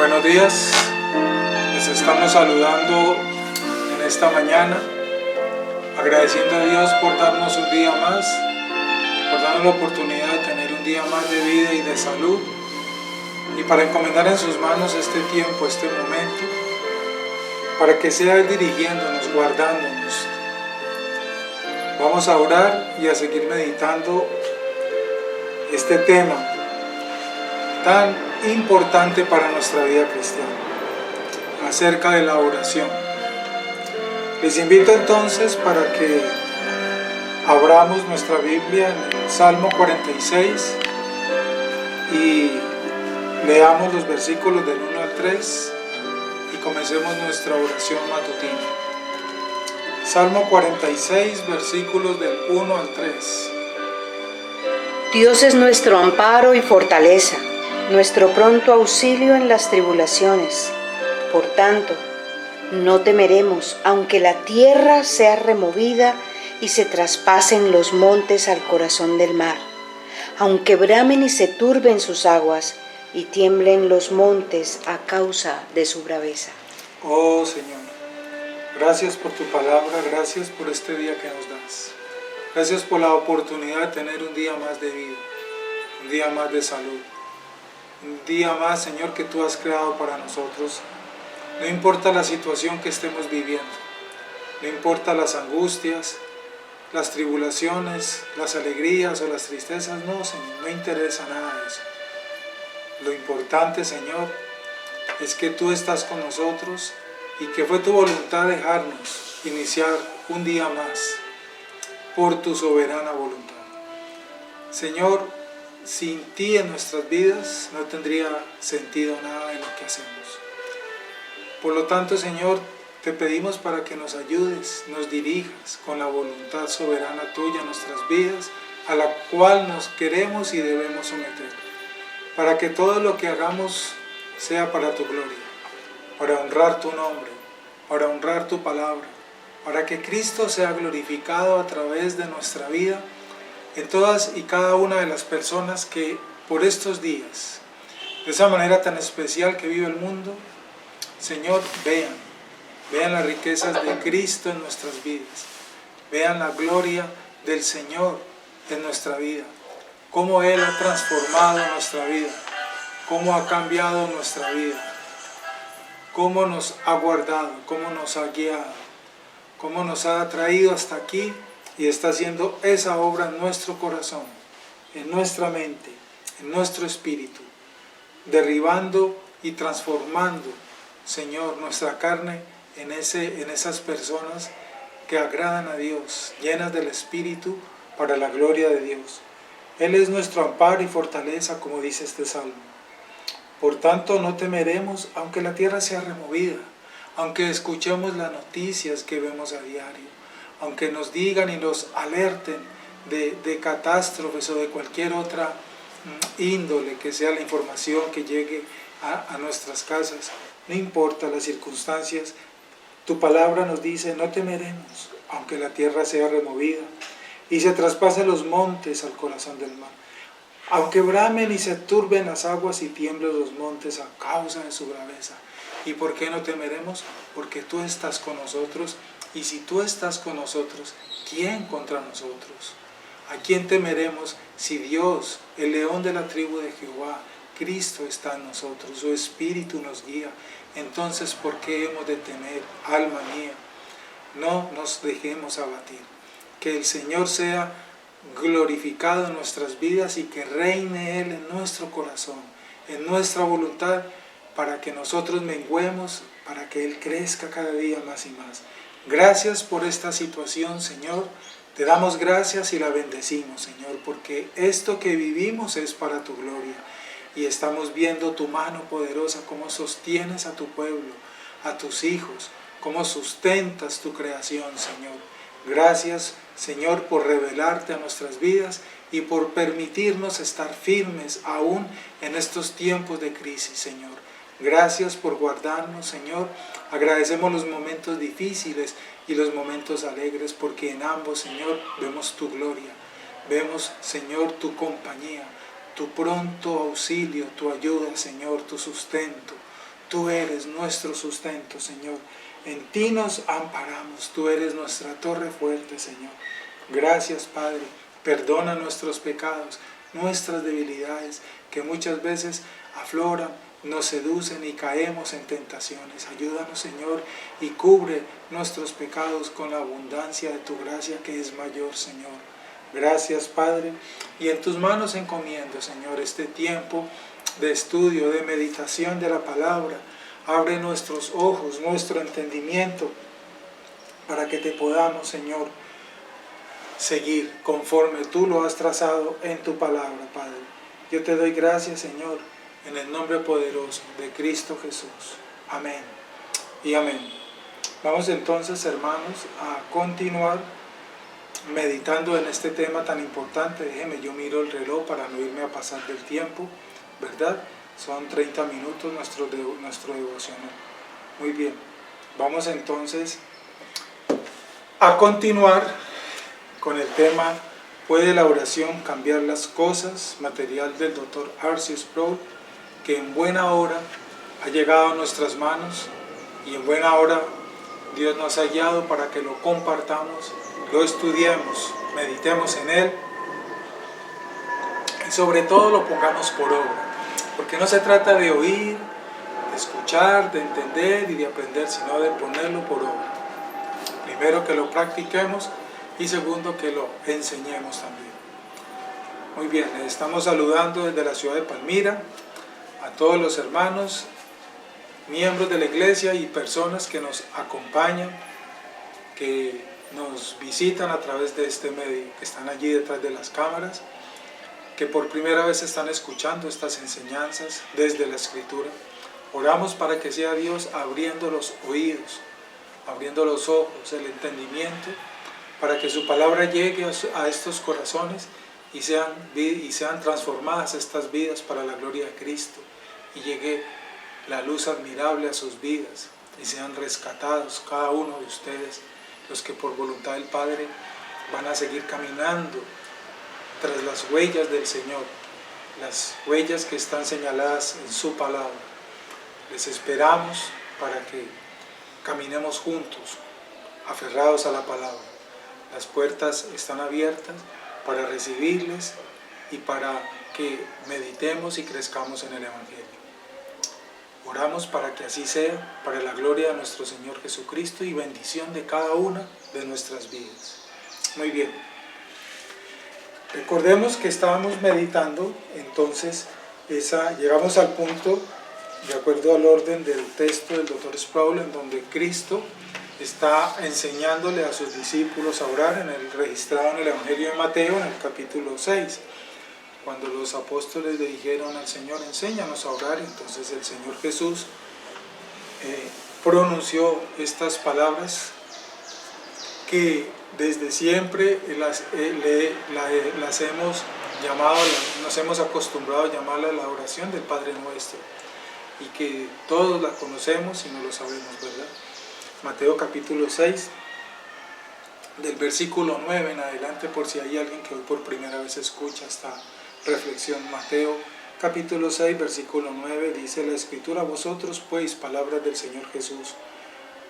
Buenos días, les estamos saludando en esta mañana, agradeciendo a Dios por darnos un día más, por darnos la oportunidad de tener un día más de vida y de salud, y para encomendar en sus manos este tiempo, este momento, para que sea Él dirigiéndonos, guardándonos. Vamos a orar y a seguir meditando este tema tan importante para nuestra vida cristiana, acerca de la oración. Les invito entonces para que abramos nuestra Biblia en el Salmo 46 y leamos los versículos del 1 al 3 y comencemos nuestra oración matutina. Salmo 46, versículos del 1 al 3. Dios es nuestro amparo y fortaleza, nuestro pronto auxilio en las tribulaciones. Por tanto, no temeremos, aunque la tierra sea removida y se traspasen los montes al corazón del mar, aunque bramen y se turben sus aguas y tiemblen los montes a causa de su braveza. Oh Señor, gracias por tu palabra, gracias por este día que nos das. Gracias por la oportunidad de tener un día más de vida, un día más de salud. Un día más, Señor, que tú has creado para nosotros. No importa la situación que estemos viviendo, no importa las angustias, las tribulaciones, las alegrías o las tristezas, no, Señor, no interesa nada de eso. Lo importante, Señor, es que tú estás con nosotros y que fue tu voluntad dejarnos iniciar un día más por tu soberana voluntad. Señor, sin ti en nuestras vidas no tendría sentido nada de lo que hacemos. Por lo tanto, Señor, te pedimos para que nos ayudes, nos dirijas con la voluntad soberana tuya en nuestras vidas, a la cual nos queremos y debemos someter, para que todo lo que hagamos sea para tu gloria, para honrar tu nombre, para honrar tu palabra, para que Cristo sea glorificado a través de nuestra vida en todas y cada una de las personas que por estos días, de esa manera tan especial que vive el mundo, Señor, vean las riquezas de Cristo en nuestras vidas, vean la gloria del Señor en nuestra vida, cómo Él ha transformado nuestra vida, cómo ha cambiado nuestra vida, cómo nos ha guardado, cómo nos ha guiado, cómo nos ha traído hasta aquí y está haciendo esa obra en nuestro corazón, en nuestra mente, en nuestro espíritu, derribando y transformando, Señor, nuestra carne en esas personas que agradan a Dios, llenas del Espíritu para la gloria de Dios. Él es nuestro amparo y fortaleza, como dice este Salmo. Por tanto, no temeremos, aunque la tierra sea removida, aunque escuchemos las noticias que vemos a diario, aunque nos digan y nos alerten de catástrofes o de cualquier otra índole que sea la información que llegue a nuestras casas. No importa las circunstancias, tu palabra nos dice, no temeremos, aunque la tierra sea removida y se traspasen los montes al corazón del mar, aunque bramen y se turben las aguas y tiemblen los montes a causa de su braveza. ¿Y por qué no temeremos? Porque tú estás con nosotros, y si tú estás con nosotros, ¿quién contra nosotros? ¿A quién temeremos si Dios, el león de la tribu de Jehová, Cristo está en nosotros, su Espíritu nos guía? Entonces, ¿por qué hemos de temer, alma mía? No nos dejemos abatir. Que el Señor sea glorificado en nuestras vidas y que reine Él en nuestro corazón, en nuestra voluntad, para que nosotros menguemos, para que Él crezca cada día más y más. Gracias por esta situación, Señor. Te damos gracias y la bendecimos, Señor, porque esto que vivimos es para tu gloria. Y estamos viendo tu mano poderosa, cómo sostienes a tu pueblo, a tus hijos, cómo sustentas tu creación, Señor. Gracias, Señor, por revelarte a nuestras vidas y por permitirnos estar firmes aún en estos tiempos de crisis, Señor. Gracias por guardarnos, Señor. Agradecemos los momentos difíciles y los momentos alegres, porque en ambos, Señor, vemos tu gloria. Vemos, Señor, tu compañía, tu pronto auxilio, tu ayuda, Señor, tu sustento, Tú eres nuestro sustento, Señor. En ti nos amparamos. Tú eres nuestra torre fuerte, Señor. Gracias, Padre. Perdona nuestros pecados, nuestras debilidades, que muchas veces afloran, nos seducen y caemos en tentaciones. Ayúdanos, Señor, y cubre nuestros pecados con la abundancia de tu gracia, que es mayor, Señor. Gracias, Padre. Y en tus manos encomiendo, Señor, este tiempo de estudio, de meditación de la palabra. Abre nuestros ojos, nuestro entendimiento, para que te podamos, Señor, seguir conforme tú lo has trazado en tu palabra, Padre. Yo te doy gracias, Señor, en el nombre poderoso de Cristo Jesús. Amén y amén. Vamos entonces, hermanos, a continuar meditando en este tema tan importante. Déjeme, yo miro el reloj para no irme a pasar del tiempo, ¿verdad? Son 30 minutos nuestro devocional. Muy bien, vamos entonces a continuar con el tema ¿Puede la oración cambiar las cosas?, material del Dr. R.C. Sproul, que en buena hora ha llegado a nuestras manos y en buena hora Dios nos ha guiado para que lo compartamos, lo estudiemos, meditemos en él y sobre todo lo pongamos por obra, porque no se trata de oír, de escuchar, de entender y de aprender, sino de ponerlo por obra. Primero, que lo practiquemos, y segundo, que lo enseñemos también. Muy bien, les estamos saludando desde la ciudad de Palmira a todos los hermanos, miembros de la iglesia y personas que nos acompañan, que nos visitan a través de este medio, que están allí detrás de las cámaras, que por primera vez están escuchando estas enseñanzas desde la Escritura. Oramos para que sea Dios abriendo los oídos, abriendo los ojos, el entendimiento, para que su palabra llegue a estos corazones y sean transformadas estas vidas para la gloria de Cristo, y llegue la luz admirable a sus vidas y sean rescatados cada uno de ustedes, los que por voluntad del Padre van a seguir caminando tras las huellas del Señor, las huellas que están señaladas en su palabra. Les esperamos para que caminemos juntos, aferrados a la palabra. Las puertas están abiertas para recibirles y para que meditemos y crezcamos en el Evangelio. Oramos para que así sea, para la gloria de nuestro Señor Jesucristo y bendición de cada una de nuestras vidas. Muy bien. Recordemos que estábamos meditando, entonces llegamos al punto, de acuerdo al orden del texto del Dr. Sproul, en donde Cristo está enseñándole a sus discípulos a orar, registrado en el Evangelio de Mateo, en el capítulo 6. Cuando los apóstoles le dijeron al Señor, enséñanos a orar, entonces el Señor Jesús pronunció estas palabras que desde siempre nos hemos acostumbrado a llamarla la oración del Padre Nuestro, y que todos la conocemos y no lo sabemos, ¿verdad? Mateo capítulo 6, del versículo 9 en adelante, por si hay alguien que hoy por primera vez escucha esta reflexión. Mateo capítulo 6, versículo 9, dice la Escritura: vosotros pues, palabras del Señor Jesús,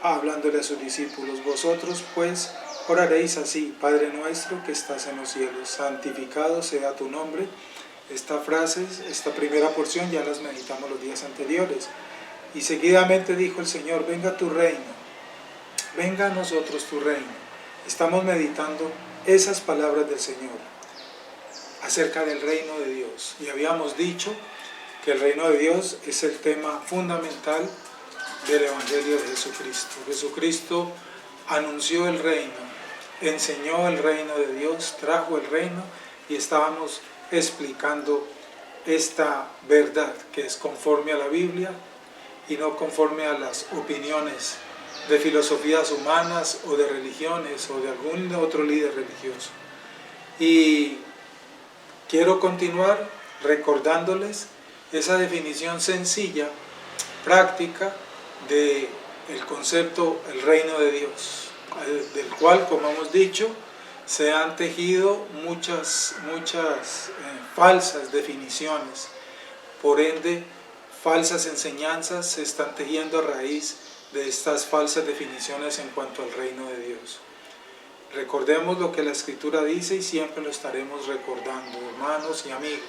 hablándole a sus discípulos, vosotros pues oraréis así: Padre nuestro que estás en los cielos, santificado sea tu nombre. Esta frase, esta primera porción ya las meditamos los días anteriores. Y seguidamente dijo el Señor: venga tu reino, venga a nosotros tu reino. Estamos meditando esas palabras del Señor acerca del reino de Dios. Y habíamos dicho que el reino de Dios es el tema fundamental del Evangelio de Jesucristo. Jesucristo anunció el reino, enseñó el reino de Dios, trajo el reino, y estábamos explicando esta verdad que es conforme a la Biblia y no conforme a las opiniones de filosofías humanas o de religiones o de algún otro líder religioso. Y quiero continuar recordándoles esa definición sencilla, práctica, del concepto el reino de Dios, del cual, como hemos dicho, se han tejido muchas falsas definiciones, por ende falsas enseñanzas se están tejiendo a raíz de estas falsas definiciones en cuanto al reino de Dios. Recordemos lo que la Escritura dice y siempre lo estaremos recordando, hermanos y amigos.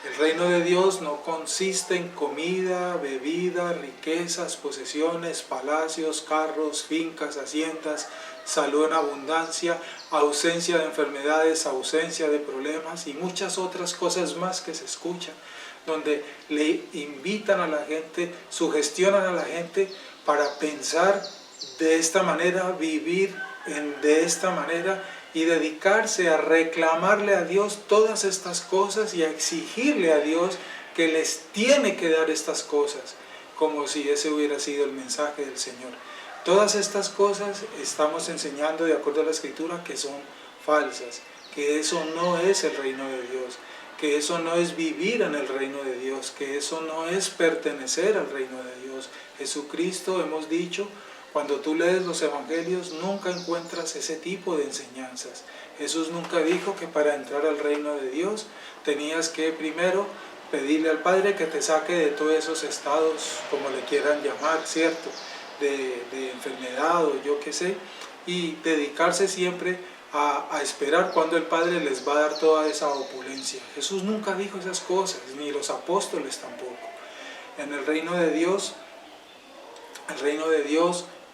El reino de Dios no consiste en comida, bebida, riquezas, posesiones, palacios, carros, fincas, haciendas, salud en abundancia, ausencia de enfermedades, ausencia de problemas y muchas otras cosas más que se escuchan, donde le invitan a la gente, sugestionan a la gente para pensar de esta manera, vivir de esta manera y dedicarse a reclamarle a Dios todas estas cosas y a exigirle a Dios que les tiene que dar estas cosas, como si ese hubiera sido el mensaje del Señor. Todas estas cosas estamos enseñando de acuerdo a la Escritura que son falsas, que eso no es el reino de Dios, que eso no es vivir en el reino de Dios, que eso no es pertenecer al reino de Dios. Jesucristo, hemos dicho, cuando tú lees los evangelios nunca encuentras ese tipo de enseñanzas. Jesús nunca dijo que para entrar al reino de Dios tenías que primero pedirle al Padre que te saque de todos esos estados, como le quieran llamar, ¿cierto? De enfermedad o yo qué sé, y dedicarse siempre a esperar cuando el Padre les va a dar toda esa opulencia. Jesús nunca dijo esas cosas, ni los apóstoles tampoco. En el reino de Dios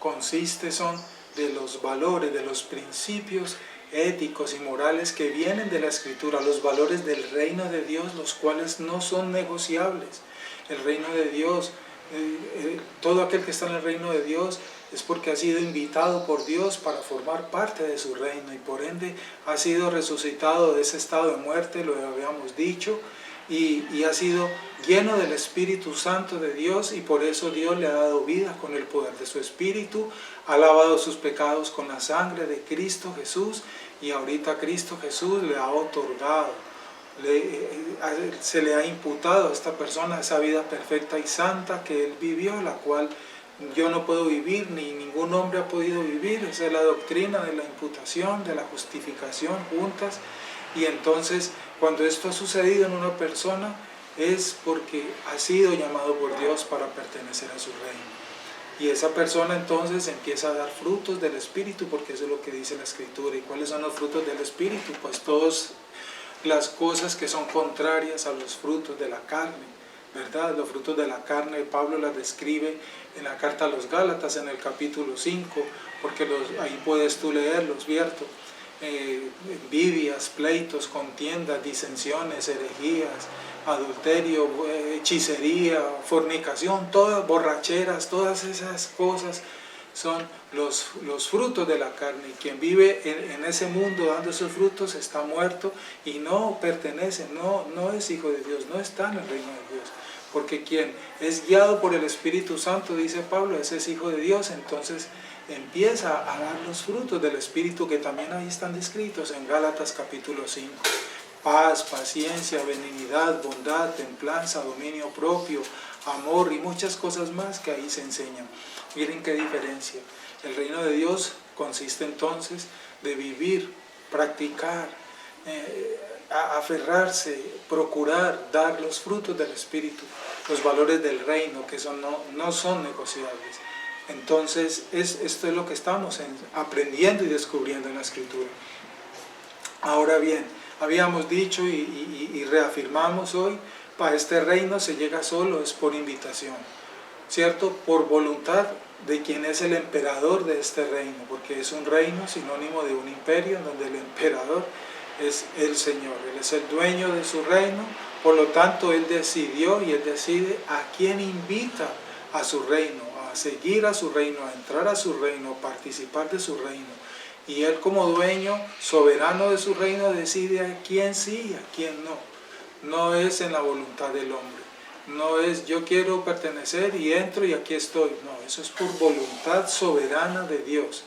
consiste son de los valores, de los principios éticos y morales que vienen de la Escritura, los valores del reino de Dios, los cuales no son negociables. El reino de Dios, todo aquel que está en el reino de Dios es porque ha sido invitado por Dios para formar parte de su reino y por ende ha sido resucitado de ese estado de muerte, lo habíamos dicho, y ha sido lleno del Espíritu Santo de Dios y por eso Dios le ha dado vida con el poder de su Espíritu, ha lavado sus pecados con la sangre de Cristo Jesús y ahorita Cristo Jesús le ha otorgado, se le ha imputado a esta persona esa vida perfecta y santa que él vivió, la cual yo no puedo vivir ni ningún hombre ha podido vivir. Esa es la doctrina de la imputación, de la justificación juntas. Y entonces cuando esto ha sucedido en una persona es porque ha sido llamado por Dios para pertenecer a su reino. Y esa persona entonces empieza a dar frutos del Espíritu, porque eso es lo que dice la Escritura. ¿Y cuáles son los frutos del Espíritu? Pues todas las cosas que son contrarias a los frutos de la carne, ¿verdad? Los frutos de la carne Pablo las describe en la carta a los Gálatas en el capítulo 5, porque ahí puedes tú leerlos, ¿cierto? Envidias, pleitos, contiendas, disensiones, herejías, adulterio, hechicería, fornicación, todas borracheras, todas esas cosas son los frutos de la carne. Y quien vive en ese mundo dando esos frutos está muerto y no pertenece, no es hijo de Dios, no está en el reino de Dios. Porque quien es guiado por el Espíritu Santo, dice Pablo, ese es hijo de Dios, entonces empieza a dar los frutos del Espíritu que también ahí están descritos en Gálatas capítulo 5. Paz, paciencia, benignidad, bondad, templanza, dominio propio, amor y muchas cosas más que ahí se enseñan. Miren qué diferencia. El reino de Dios consiste entonces de vivir, practicar, aferrarse, procurar dar los frutos del Espíritu, los valores del reino que no son negociables. Entonces esto es lo que estamos aprendiendo y descubriendo en la Escritura. Ahora bien, habíamos dicho y reafirmamos hoy, para este reino se llega solo, es por invitación, ¿cierto? Por voluntad de quien es el emperador de este reino, porque es un reino sinónimo de un imperio en donde el emperador es el Señor, Él es el dueño de su reino, por lo tanto Él decidió y Él decide a quién invita a su reino, a seguir a su reino, a entrar a su reino, a participar de su reino. Y Él como dueño, soberano de su reino, decide a quién sí y a quién no. No es en la voluntad del hombre. No es yo quiero pertenecer y entro y aquí estoy. No, eso es por voluntad soberana de Dios.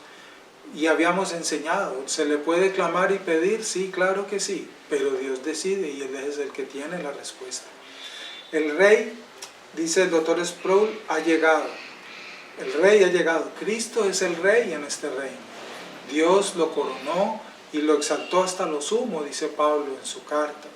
Y habíamos enseñado, ¿se le puede clamar y pedir? Sí, claro que sí, pero Dios decide y Él es el que tiene la respuesta. El rey, dice el doctor Sproul, ha llegado. El rey ha llegado. Cristo es el rey en este reino. Dios lo coronó y lo exaltó hasta lo sumo, dice Pablo en su carta.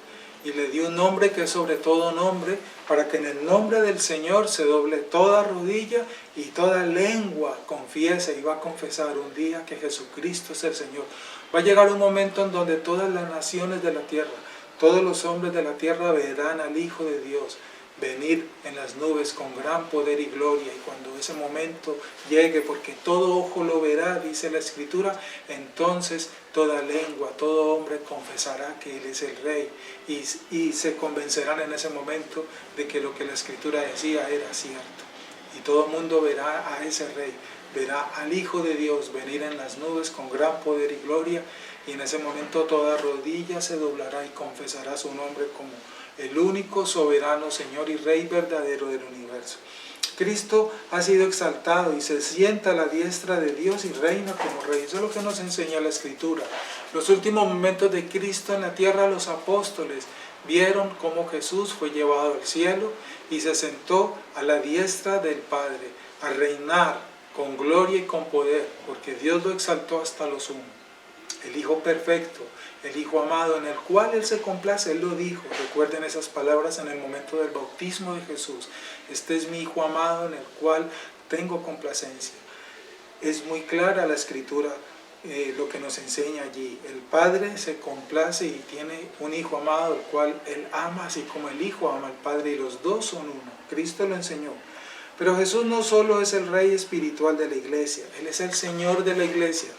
Y le dio un nombre que es sobre todo nombre, para que en el nombre del Señor se doble toda rodilla y toda lengua confiese y va a confesar un día que Jesucristo es el Señor. Va a llegar un momento en donde todas las naciones de la tierra, todos los hombres de la tierra verán al Hijo de Dios venir en las nubes con gran poder y gloria. Y cuando ese momento llegue, porque todo ojo lo verá, dice la Escritura, entonces toda lengua, todo hombre confesará que Él es el Rey. Y se convencerán en ese momento de que lo que la Escritura decía era cierto. Y todo el mundo verá a ese Rey, verá al Hijo de Dios venir en las nubes con gran poder y gloria. Y en ese momento toda rodilla se doblará y confesará su nombre como el único soberano Señor y Rey verdadero del universo. Cristo ha sido exaltado y se sienta a la diestra de Dios y reina como Rey. Eso es lo que nos enseña la Escritura. Los últimos momentos de Cristo en la tierra, los apóstoles vieron cómo Jesús fue llevado al cielo y se sentó a la diestra del Padre a reinar con gloria y con poder, porque Dios lo exaltó hasta lo sumo. El Hijo perfecto, el Hijo amado, en el cual Él se complace, Él lo dijo. Recuerden esas palabras en el momento del bautismo de Jesús. Este es mi Hijo amado en el cual tengo complacencia. Es muy clara la Escritura, lo que nos enseña allí. El Padre se complace y tiene un Hijo amado, el cual Él ama, así como el Hijo ama al Padre, y los dos son uno. Cristo lo enseñó. Pero Jesús no solo es el Rey espiritual de la iglesia, Él es el Señor de la iglesia,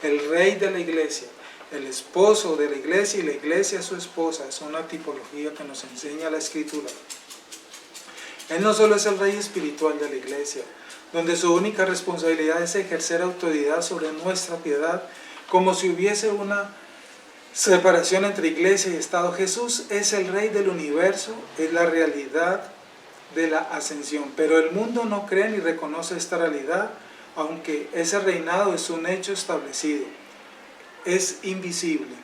el Rey de la iglesia, el esposo de la iglesia y la iglesia su esposa. Es una tipología que nos enseña la Escritura. Él no solo es el Rey espiritual de la iglesia, donde su única responsabilidad es ejercer autoridad sobre nuestra piedad, como si hubiese una separación entre iglesia y Estado. Jesús es el Rey del universo, es la realidad de la ascensión, pero el mundo no cree ni reconoce esta realidad, aunque ese reinado es un hecho establecido. Es invisible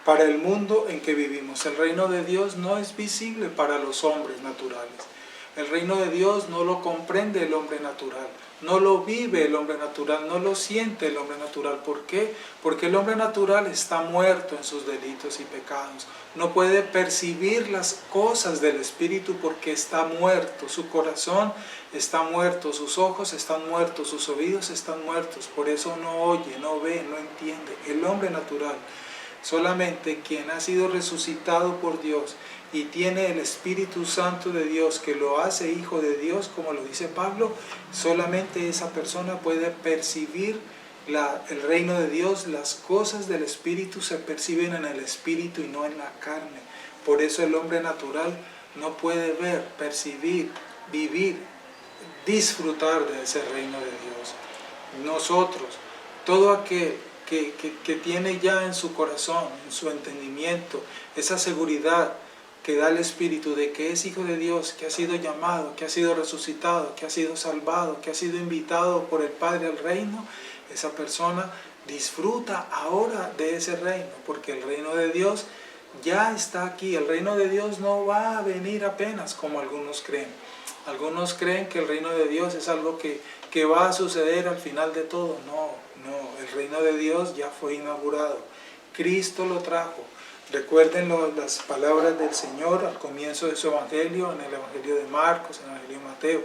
para el mundo en que vivimos. El reino de Dios no es visible para los hombres naturales. El reino de Dios no lo comprende el hombre natural, no lo vive el hombre natural, no lo siente el hombre natural. ¿Por qué? Porque el hombre natural está muerto en sus delitos y pecados. No puede percibir las cosas del Espíritu porque está muerto. Su corazón está muerto, sus ojos están muertos, sus oídos están muertos. Por eso no oye, no ve, no entiende. El hombre natural, solamente quien ha sido resucitado por Dios y tiene el Espíritu Santo de Dios que lo hace hijo de Dios, como lo dice Pablo, solamente esa persona puede percibir el reino de Dios. Las cosas del Espíritu se perciben en el Espíritu y no en la carne. Por eso el hombre natural no puede ver, percibir, vivir, disfrutar de ese reino de Dios. Nosotros, todo aquel que tiene ya en su corazón, en su entendimiento, esa seguridad que da el Espíritu de que es hijo de Dios, que ha sido llamado, que ha sido resucitado, que ha sido salvado, que ha sido invitado por el Padre al reino, esa persona disfruta ahora de ese reino, porque el reino de Dios ya está aquí. El reino de Dios no va a venir apenas como algunos creen. Algunos creen que el reino de Dios es algo que va a suceder al final de todo. No, el reino de Dios ya fue inaugurado. Cristo lo trajo. Recuerden las palabras del Señor al comienzo de su Evangelio, en el Evangelio de Marcos, en el Evangelio de Mateo.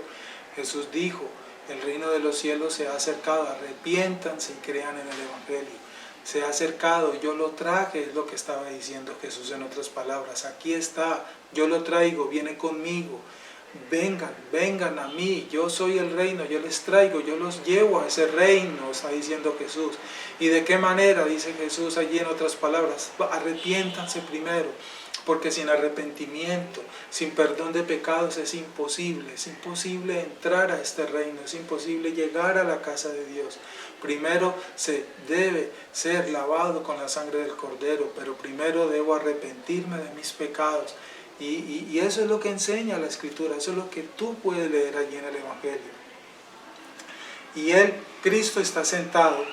Jesús dijo: el reino de los cielos se ha acercado, arrepiéntanse y crean en el Evangelio. Se ha acercado, yo lo traje, es lo que estaba diciendo Jesús en otras palabras. Aquí está, yo lo traigo, viene conmigo. Vengan a mí, yo soy el reino, yo les traigo, yo los llevo a ese reino, está diciendo Jesús. ¿Y de qué manera? Dice Jesús allí en otras palabras: arrepiéntanse primero, porque sin arrepentimiento, sin perdón de pecados es imposible entrar a este reino, es imposible llegar a la casa de Dios. Primero se debe ser lavado con la sangre del Cordero, pero primero debo arrepentirme de mis pecados. Y eso es lo que enseña la Escritura, eso es lo que tú puedes leer allí en el Evangelio. Y Cristo está sentado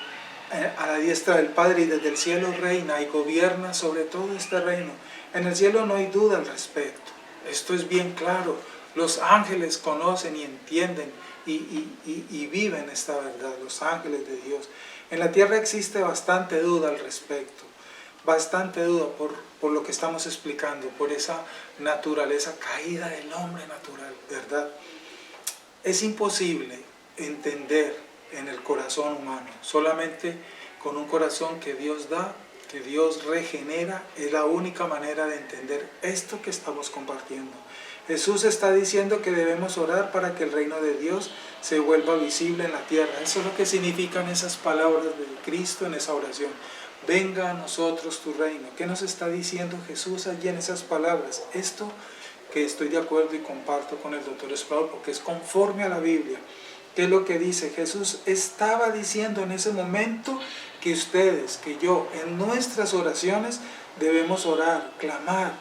a la diestra del Padre y desde el cielo reina y gobierna sobre todo este reino. En el cielo no hay duda al respecto, esto es bien claro. Los ángeles conocen y entienden y viven esta verdad, los ángeles de Dios. En la tierra existe bastante duda al respecto. bastante duda por lo que estamos explicando, por esa naturaleza caída del hombre natural, ¿verdad? Es imposible entender en el corazón humano, solamente con un corazón que Dios da, que Dios regenera, es la única manera de entender esto que estamos compartiendo. Jesús está diciendo que debemos orar para que el reino de Dios se vuelva visible en la tierra. Eso es lo que significan esas palabras de Cristo en esa oración. Venga a nosotros tu reino. ¿Qué nos está diciendo Jesús allí en esas palabras? Esto que estoy de acuerdo y comparto con el doctor Sproul porque es conforme a la Biblia. ¿Qué es lo que dice? Jesús estaba diciendo en ese momento que ustedes, que yo, en nuestras oraciones debemos orar, clamar,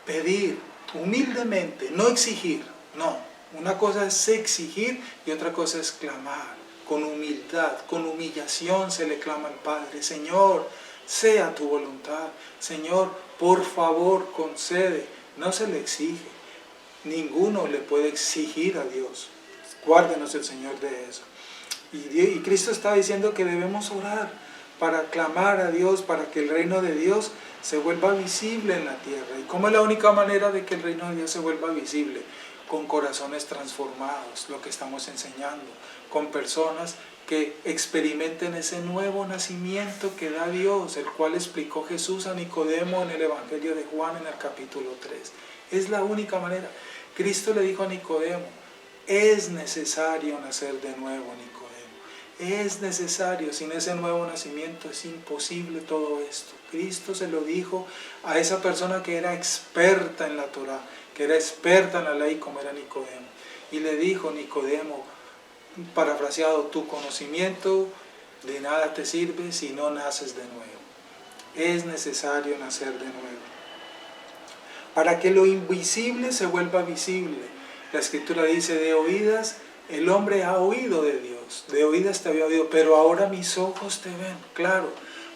pedir humildemente, no exigir, no. Una cosa es exigir y otra cosa es clamar, con humildad, con humillación se le clama al Padre. Señor, sea tu voluntad. Señor, por favor, concede. No se le exige. Ninguno le puede exigir a Dios. Guárdenos el Señor de eso. Y Cristo está diciendo que debemos orar para clamar a Dios, para que el reino de Dios se vuelva visible en la tierra. ¿Y cómo es la única manera de que el reino de Dios se vuelva visible? Con corazones transformados, lo que estamos enseñando, con personas que experimenten ese nuevo nacimiento que da Dios, el cual explicó Jesús a Nicodemo en el Evangelio de Juan en el capítulo 3. Es la única manera. Cristo le dijo a Nicodemo, es necesario nacer de nuevo, Nicodemo. Es necesario, sin ese nuevo nacimiento es imposible todo esto. Cristo se lo dijo a esa persona que era experta en la Torá, que era experta en la ley como era Nicodemo. Y le dijo, Nicodemo, parafraseado, tu conocimiento de nada te sirve si no naces de nuevo. Es necesario nacer de nuevo. Para que lo invisible se vuelva visible. La Escritura dice, de oídas el hombre ha oído de Dios, de oídas te había oído, pero ahora mis ojos te ven. Claro,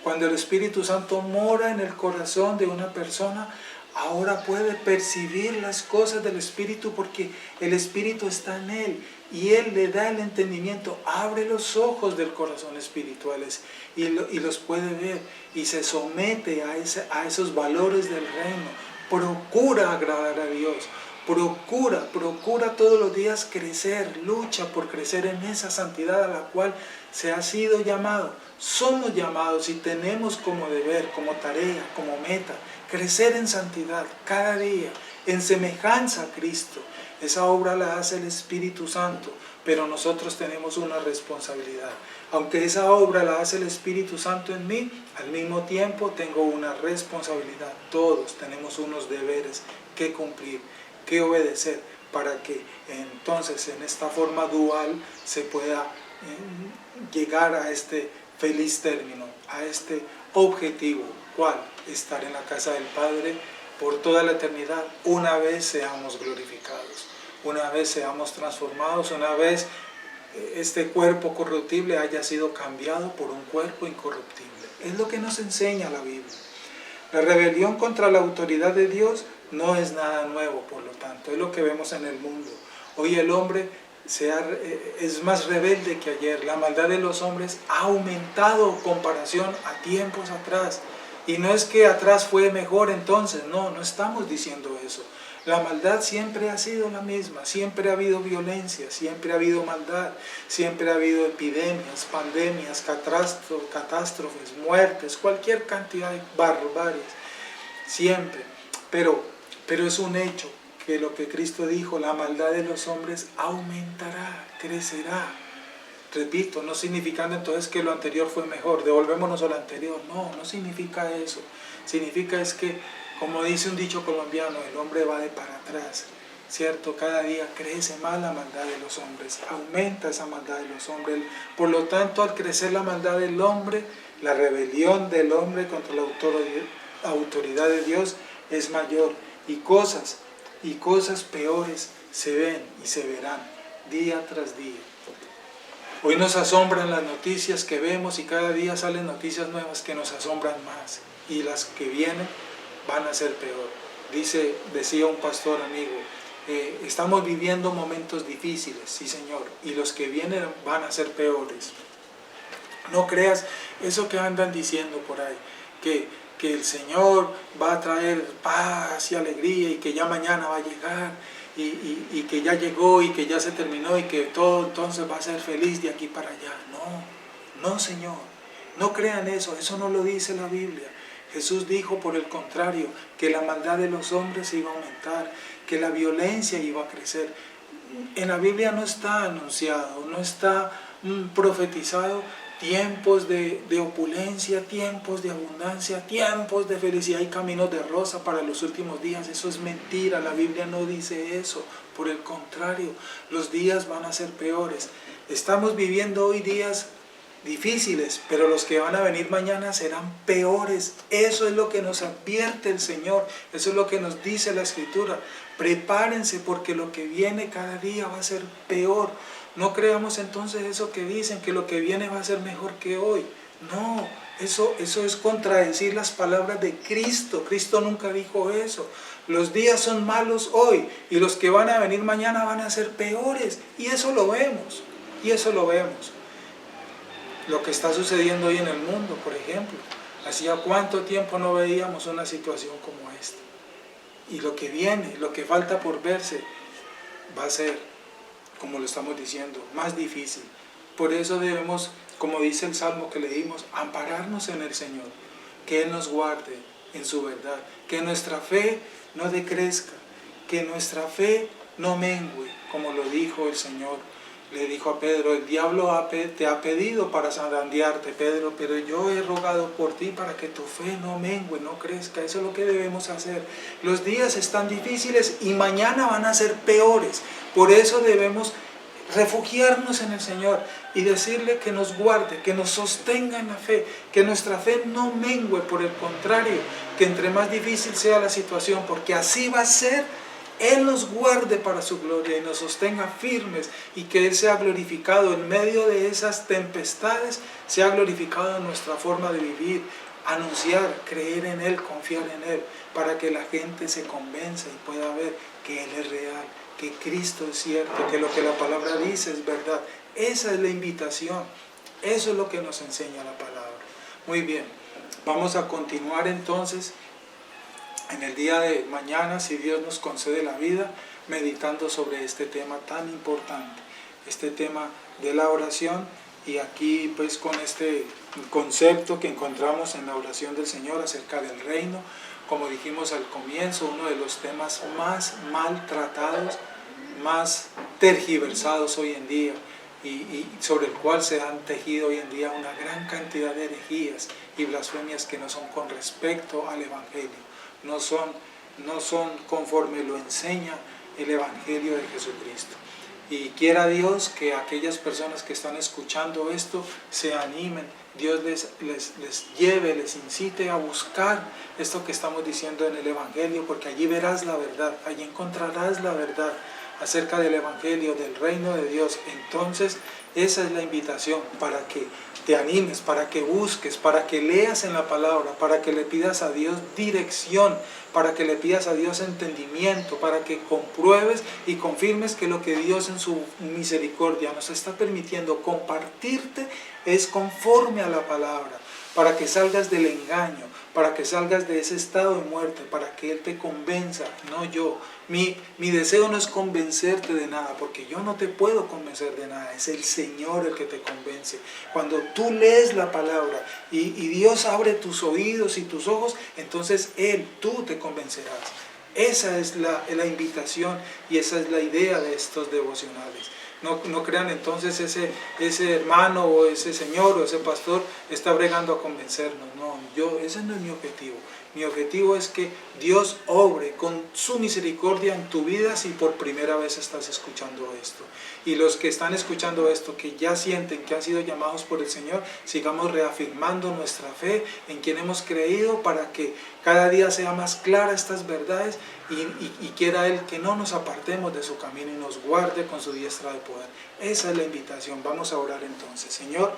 cuando el Espíritu Santo mora en el corazón de una persona, ahora puede percibir las cosas del Espíritu porque el Espíritu está en él y él le da el entendimiento, abre los ojos del corazón espirituales y los puede ver y se somete a esos valores del reino. Procura agradar a Dios. Procura todos los días crecer, lucha por crecer en esa santidad a la cual se ha sido llamado. Somos llamados y tenemos como deber, como tarea, como meta, crecer en santidad cada día, en semejanza a Cristo. Esa obra la hace el Espíritu Santo, pero nosotros tenemos una responsabilidad. Aunque esa obra la hace el Espíritu Santo en mí, al mismo tiempo tengo una responsabilidad. Todos tenemos unos deberes que cumplir, que obedecer, para que entonces en esta forma dual se pueda llegar a este feliz término, a este objetivo, ¿cuál? Estar en la casa del Padre por toda la eternidad, una vez seamos glorificados, una vez seamos transformados, una vez este cuerpo corruptible haya sido cambiado por un cuerpo incorruptible. Es lo que nos enseña la Biblia. La rebelión contra la autoridad de Dios no es nada nuevo, por lo tanto, es lo que vemos en el mundo. Hoy el hombre es más rebelde que ayer. La maldad de los hombres ha aumentado en comparación a tiempos atrás. Y no es que atrás fue mejor entonces, no estamos diciendo eso. La maldad siempre ha sido la misma, siempre ha habido violencia, siempre ha habido maldad, siempre ha habido epidemias, pandemias, catástrofes, muertes, cualquier cantidad de barbaries, siempre. Pero es un hecho que lo que Cristo dijo, la maldad de los hombres aumentará, crecerá. Repito, no significando entonces que lo anterior fue mejor, devolvémonos a lo anterior, no significa eso. Significa es que, como dice un dicho colombiano, el hombre va de para atrás, ¿cierto? Cada día crece más la maldad de los hombres, aumenta esa maldad de los hombres. Por lo tanto, al crecer la maldad del hombre, la rebelión del hombre contra la autoridad de Dios es mayor. Y cosas peores se ven y se verán día tras día. Hoy nos asombran las noticias que vemos y cada día salen noticias nuevas que nos asombran más. Y las que vienen van a ser peor. Decía un pastor amigo, estamos viviendo momentos difíciles, sí Señor, y los que vienen van a ser peores. No creas eso que andan diciendo por ahí, que que el Señor va a traer paz y alegría y que ya mañana va a llegar y que ya llegó y que ya se terminó y que todo entonces va a ser feliz de aquí para allá. No, Señor, no crean eso, eso no lo dice la Biblia. Jesús dijo, por el contrario, que la maldad de los hombres iba a aumentar, que la violencia iba a crecer. En la Biblia no está anunciado, no está profetizado tiempos de opulencia, tiempos de abundancia, tiempos de felicidad y caminos de rosa para los últimos días. Eso es mentira, la Biblia no dice eso. Por el contrario, los días van a ser peores. Estamos viviendo hoy días difíciles, pero los que van a venir mañana serán peores. Eso es lo que nos advierte el Señor, eso es lo que nos dice la Escritura. Prepárense porque lo que viene cada día va a ser peor. No creamos entonces eso que dicen, que lo que viene va a ser mejor que hoy. No, eso es contradecir las palabras de Cristo. Cristo nunca dijo eso. Los días son malos hoy y los que van a venir mañana van a ser peores. Y eso lo vemos, Lo que está sucediendo hoy en el mundo, por ejemplo. ¿Hacía cuánto tiempo no veíamos una situación como esta? Y lo que viene, lo que falta por verse, va a ser, como lo estamos diciendo, más difícil. Por eso debemos, como dice el Salmo que leímos, ampararnos en el Señor, que Él nos guarde en su verdad, que nuestra fe no decrezca, que nuestra fe no mengue, como lo dijo el Señor. Le dijo a Pedro, el diablo te ha pedido para zarandearte, Pedro, pero yo he rogado por ti para que tu fe no mengue, no crezca. Eso es lo que debemos hacer. Los días están difíciles y mañana van a ser peores. Por eso debemos refugiarnos en el Señor y decirle que nos guarde, que nos sostenga en la fe, que nuestra fe no mengue, por el contrario, que entre más difícil sea la situación, porque así va a ser, Él nos guarde para su gloria y nos sostenga firmes y que Él sea glorificado en medio de esas tempestades, sea glorificado en nuestra forma de vivir, anunciar, creer en Él, confiar en Él, para que la gente se convenza y pueda ver que Él es real, que Cristo es cierto, que lo que la palabra dice es verdad. Esa es la invitación, eso es lo que nos enseña la palabra. Muy bien, vamos a continuar entonces en el día de mañana, si Dios nos concede la vida, meditando sobre este tema tan importante, este tema de la oración, y aquí pues con este concepto que encontramos en la oración del Señor acerca del reino, como dijimos al comienzo, uno de los temas más maltratados, más tergiversados hoy en día, y sobre el cual se han tejido hoy en día una gran cantidad de herejías y blasfemias que no son con respecto al Evangelio. No son conforme lo enseña el Evangelio de Jesucristo. Y quiera Dios que aquellas personas que están escuchando esto se animen, Dios les lleve, les incite a buscar esto que estamos diciendo en el Evangelio, porque allí verás la verdad, allí encontrarás la verdad acerca del Evangelio, del reino de Dios. Entonces esa es la invitación, para que te animes, para que busques, para que leas en la palabra, para que le pidas a Dios dirección, para que le pidas a Dios entendimiento, para que compruebes y confirmes que lo que Dios en su misericordia nos está permitiendo compartirte es conforme a la palabra, para que salgas del engaño, para que salgas de ese estado de muerte, para que Él te convenza, no yo. Mi deseo no es convencerte de nada, porque yo no te puedo convencer de nada, es el Señor el que te convence. Cuando tú lees la palabra y Dios abre tus oídos y tus ojos, entonces tú te convencerás. Esa es la invitación y esa es la idea de estos devocionales. No crean entonces ese hermano o ese señor o ese pastor está bregando a convencernos. No, ese no es mi objetivo. Mi objetivo es que Dios obre con su misericordia en tu vida si por primera vez estás escuchando esto. Y los que están escuchando esto, que ya sienten que han sido llamados por el Señor, sigamos reafirmando nuestra fe en quien hemos creído, para que cada día sea más clara estas verdades y quiera Él que no nos apartemos de su camino y nos guarde con su diestra de poder. Esa es la invitación. Vamos a orar entonces. Señor,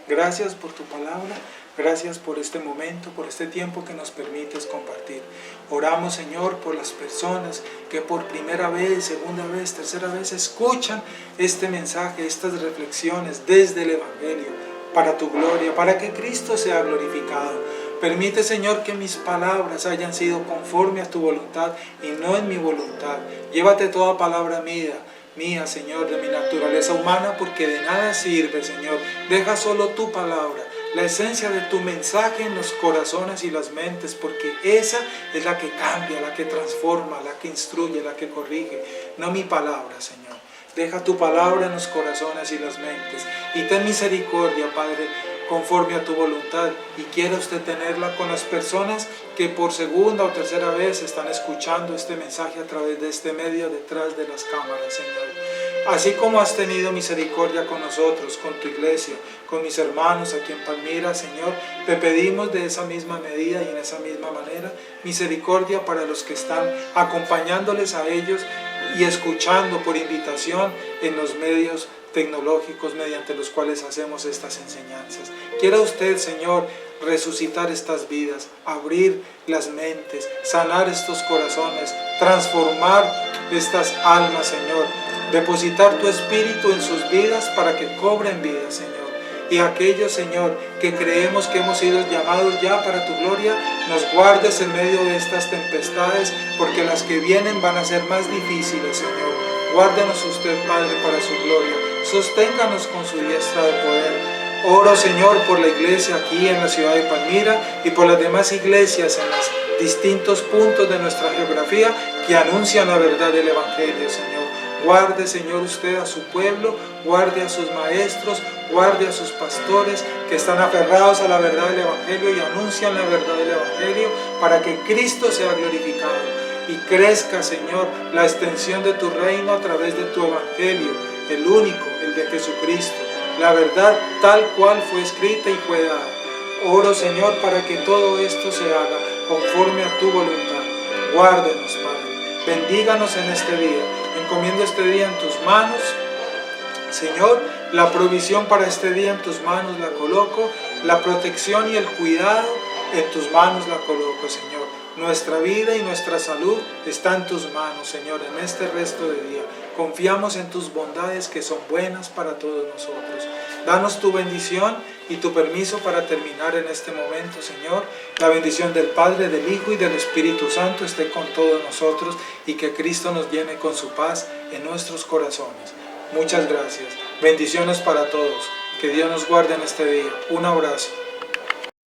gracias por tu palabra, gracias por este momento, por este tiempo que nos permites compartir. Oramos, Señor, por las personas que por primera vez, segunda vez, tercera vez escuchan este mensaje, estas reflexiones desde el Evangelio, para tu gloria, para que Cristo sea glorificado, Permite, Señor, que mis palabras hayan sido conforme a tu voluntad y no en mi voluntad. Llévate toda palabra mía, Señor, de mi naturaleza humana, porque de nada sirve, Señor. Deja solo tu palabra, la esencia de tu mensaje en los corazones y las mentes, porque esa es la que cambia, la que transforma, la que instruye, la que corrige, no mi palabra, Señor. Deja tu palabra en los corazones y las mentes, y ten misericordia, Padre, conforme a tu voluntad, y quiera usted tenerla con las personas que por segunda o tercera vez están escuchando este mensaje a través de este medio detrás de las cámaras, Señor. Así como has tenido misericordia con nosotros, con tu iglesia, con mis hermanos aquí en Palmira, Señor, te pedimos de esa misma medida y en esa misma manera misericordia para los que están acompañándoles a ellos y escuchando por invitación en los medios tecnológicos mediante los cuales hacemos estas enseñanzas. Quiera usted, Señor, resucitar estas vidas, abrir las mentes, sanar estos corazones, transformar estas almas, Señor, depositar tu espíritu en sus vidas para que cobren vida, Señor. Y aquellos, Señor, que creemos que hemos sido llamados ya para tu gloria, nos guardes en medio de estas tempestades, porque las que vienen van a ser más difíciles, Señor. Guárdenos usted, Padre, para su gloria. Sosténganos con su diestra de poder. Oro, Señor, por la iglesia aquí en la ciudad de Palmira y por las demás iglesias en los distintos puntos de nuestra geografía que anuncian la verdad del Evangelio, Señor. Guarde, Señor, usted a su pueblo, guarde a sus maestros, guarde a sus pastores que están aferrados a la verdad del Evangelio y anuncian la verdad del Evangelio para que Cristo sea glorificado. Y crezca, Señor, la extensión de tu reino a través de tu Evangelio, el único, el de Jesucristo, la verdad tal cual fue escrita y fue dada. Oro, Señor, para que todo esto se haga conforme a tu voluntad. Guárdenos, Padre, bendíganos en este día. Encomiendo este día en tus manos, Señor. La provisión para este día en tus manos la coloco, la protección y el cuidado en tus manos la coloco, Señor. Nuestra vida y nuestra salud está en tus manos, Señor, en este resto de día. Confiamos en tus bondades que son buenas para todos nosotros. Danos tu bendición y tu permiso para terminar en este momento, Señor. La bendición del Padre, del Hijo y del Espíritu Santo esté con todos nosotros y que Cristo nos llene con su paz en nuestros corazones. Muchas gracias. Bendiciones para todos. Que Dios nos guarde en este día. Un abrazo.